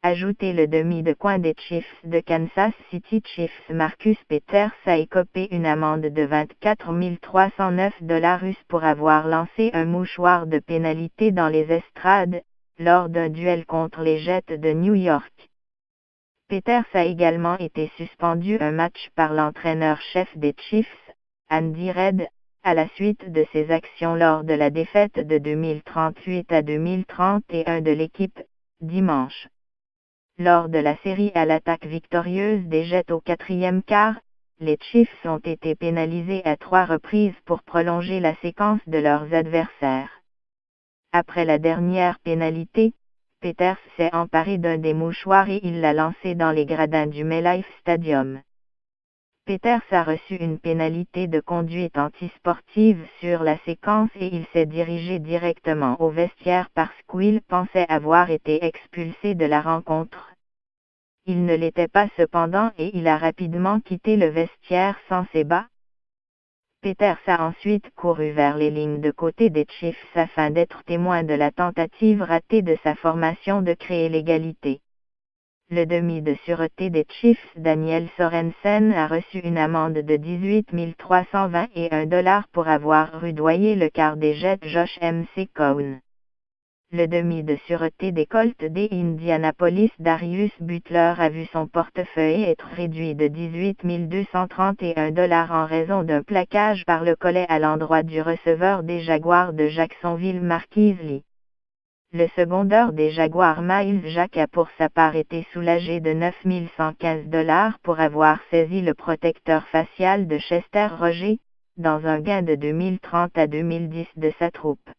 Ajoutez le demi de coin des Chiefs de Kansas City Chiefs. Marcus Peters a écopé une amende de 24 309 $ pour avoir lancé un mouchoir de pénalité dans les estrades, lors d'un duel contre les Jets de New York. Peters a également été suspendu un match par l'entraîneur-chef des Chiefs, Andy Reid, à la suite de ses actions lors de la défaite de 2038-2031 de l'équipe, dimanche. Lors de la série à l'attaque victorieuse des Jets au 4e quart, les Chiefs ont été pénalisés à 3 reprises pour prolonger la séquence de leurs adversaires. Après la dernière pénalité, Peters s'est emparé d'un des mouchoirs et il l'a lancé dans les gradins du MetLife Stadium. Peters a reçu une pénalité de conduite antisportive sur la séquence et il s'est dirigé directement au vestiaire parce qu'il pensait avoir été expulsé de la rencontre. Il ne l'était pas cependant et il a rapidement quitté le vestiaire sans ses bas. Peters a ensuite couru vers les lignes de côté des Chiefs afin d'être témoin de la tentative ratée de sa formation de créer l'égalité. Le demi de sûreté des Chiefs Daniel Sorensen a reçu une amende de 18 321 $ pour avoir rudoyé le quart des Jets Josh McCown. Le demi de sûreté des Colts des Indianapolis Darius Butler a vu son portefeuille être réduit de 18 231 $ en raison d'un plaquage par le collet à l'endroit du receveur des Jaguars de Jacksonville Marquise Lee. Le secondeur des Jaguars Myles Jack a pour sa part été soulagé de 9 115 $ pour avoir saisi le protecteur facial de Chester Roger, dans un gain de 2030 à 2010 de sa troupe.